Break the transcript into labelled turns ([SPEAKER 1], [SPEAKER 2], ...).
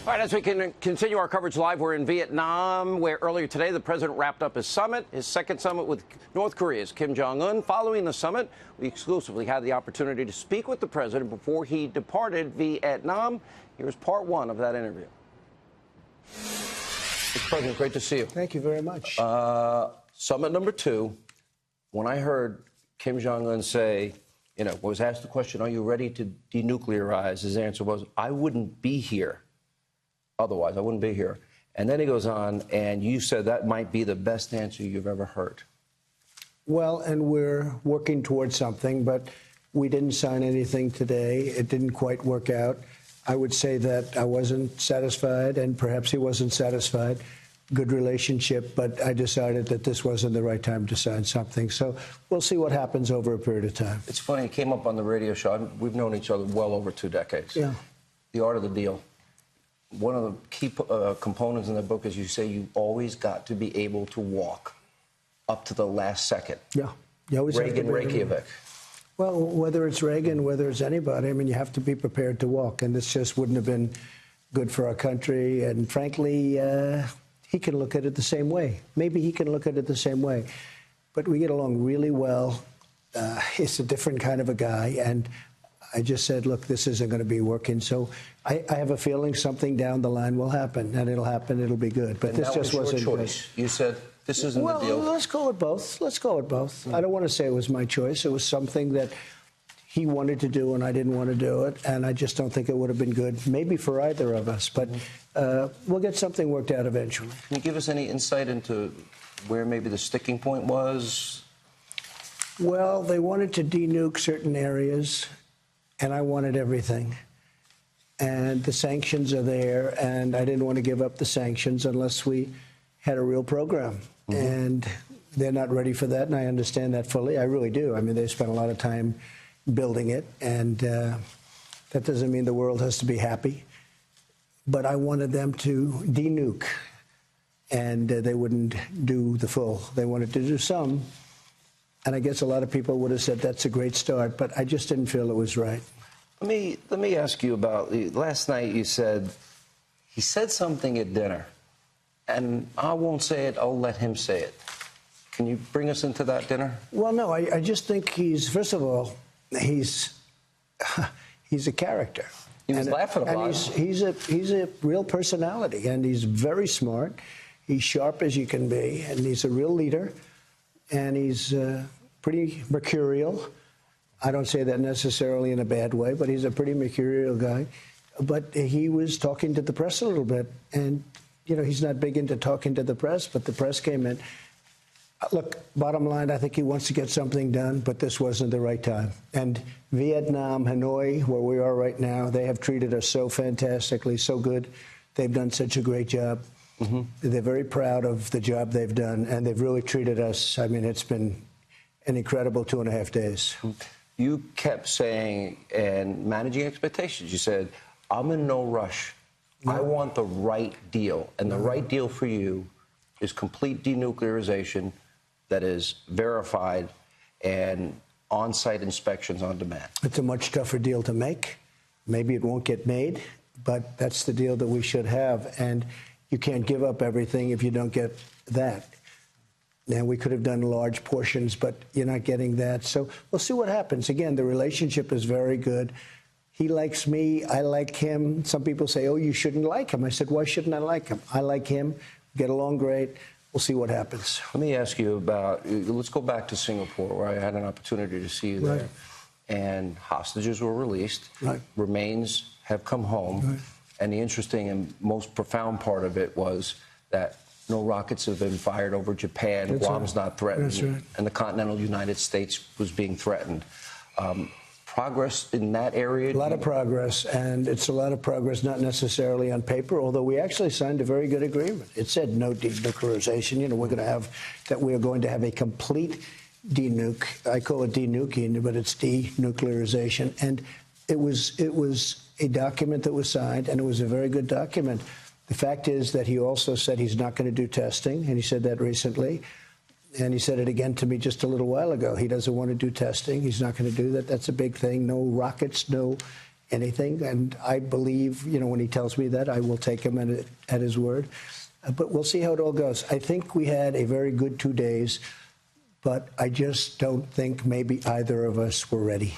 [SPEAKER 1] All right, as we can continue our coverage live, we're in Vietnam, where earlier today the president wrapped up his summit, his second summit with North Korea's Kim Jong Un. Following the summit, we exclusively had the opportunity to speak with the president before he departed Vietnam. Here's part one of that interview. Mr. President, great to see you.
[SPEAKER 2] Thank you very much.
[SPEAKER 1] Summit number two, when I heard Kim Jong Un say, was asked the question, are you ready to denuclearize? His answer was, I wouldn't be here. Otherwise, I wouldn't be here. And then he goes on, and you said that might be the best answer you've ever heard.
[SPEAKER 2] Well, and we're working towards something, but we didn't sign anything today. It didn't quite work out. I would say that I wasn't satisfied, and perhaps he wasn't satisfied. Good relationship, but I decided that this wasn't the right time to sign something. So we'll see what happens over a period of time.
[SPEAKER 1] It's funny, it came up on the radio show. We've known each other well over 2 decades.
[SPEAKER 2] Yeah.
[SPEAKER 1] The art of the deal. One of the key components in the book is you say you always got to be able to walk up to the last second.
[SPEAKER 2] Yeah. You always
[SPEAKER 1] Reagan, Reykjavik.
[SPEAKER 2] Well, whether it's Reagan, whether it's anybody, I mean, you have to be prepared to walk, and this just wouldn't have been good for our country. And frankly, he can look at it the same way. Maybe he can look at it the same way. But we get along really well. He's a different kind of a guy, and I just said, look, this isn't going to be working. So I have a feeling something down the line will happen, and it'll happen. It'll be good. But this just wasn't good.
[SPEAKER 1] You said this isn't the deal.
[SPEAKER 2] Well, let's go with both. Let's go with both. I don't want to say it was my choice. It was something that he wanted to do, and I didn't want to do it. And I just don't think it would have been good, maybe for either of us. But we'll get something worked out eventually.
[SPEAKER 1] Can you give us any insight into where maybe the sticking point was?
[SPEAKER 2] Well, they wanted to denuke certain areas, and I wanted everything. And the sanctions are there, and I didn't want to give up the sanctions unless we had a real program. And they're not ready for that, and I understand that fully. I really do. I mean, they spent a lot of time building it, and that doesn't mean the world has to be happy. But I wanted them to denuke, and they wouldn't do the full. They wanted to do some, and I guess a lot of people would have said that's a great start, but I just didn't feel it was right.
[SPEAKER 1] Let me ask you about last night. You said he said something at dinner, and I won't say it. I'll let him say it. Can you bring us into that dinner?
[SPEAKER 2] Well, no, I just think he's, first of all, he's a character.
[SPEAKER 1] He was laughing about it.
[SPEAKER 2] He's a real personality, and he's very smart. He's sharp as you can be, and he's a real leader, and he's pretty mercurial. I don't say that necessarily in a bad way, but he's a pretty mercurial guy. But he was talking to the press a little bit, and, he's not big into talking to the press, but the press came in. Look, bottom line, I think he wants to get something done, but this wasn't the right time. And Vietnam, Hanoi, where we are right now, they have treated us so fantastically, so good. They've done such a great job. They're very proud of the job they've done, and they've really treated us. I mean, it's been an incredible 2.5 days.
[SPEAKER 1] You kept saying, and managing expectations, you said, I'm in no rush. No. I want the right deal. And the right deal for you is complete denuclearization that is verified and on-site inspections on demand.
[SPEAKER 2] It's a much tougher deal to make. Maybe it won't get made, but that's the deal that we should have. And you can't give up everything if you don't get that. Now, we could have done large portions, but you're not getting that. So we'll see what happens. Again, the relationship is very good. He likes me. I like him. Some people say, oh, you shouldn't like him. I said, why shouldn't I like him? I like him. Get along great. We'll see what happens.
[SPEAKER 1] Let me ask you about, let's go back to Singapore, where I had an opportunity to see you there. Right. And hostages were released. Right. Remains have come home. Right. And the interesting and most profound part of it was that no rockets have been fired over Japan. That's Guam's right. Not threatened.
[SPEAKER 2] That's right.
[SPEAKER 1] And the continental United States was being threatened. Progress in that area?
[SPEAKER 2] A lot of progress, and it's a lot of progress not necessarily on paper, although we actually signed a very good agreement. It said no denuclearization. We're going to have that. We are going to have a complete denuke. I call it denuking, but it's denuclearization. And it was a document that was signed, and it was a very good document. The fact is that he also said he's not going to do testing, and he said that recently. And he said it again to me just a little while ago. He doesn't want to do testing. He's not going to do that. That's a big thing. No rockets, no anything. And I believe, when he tells me that, I will take him at his word. But we'll see how it all goes. I think we had a very good 2 days, but I just don't think maybe either of us were ready.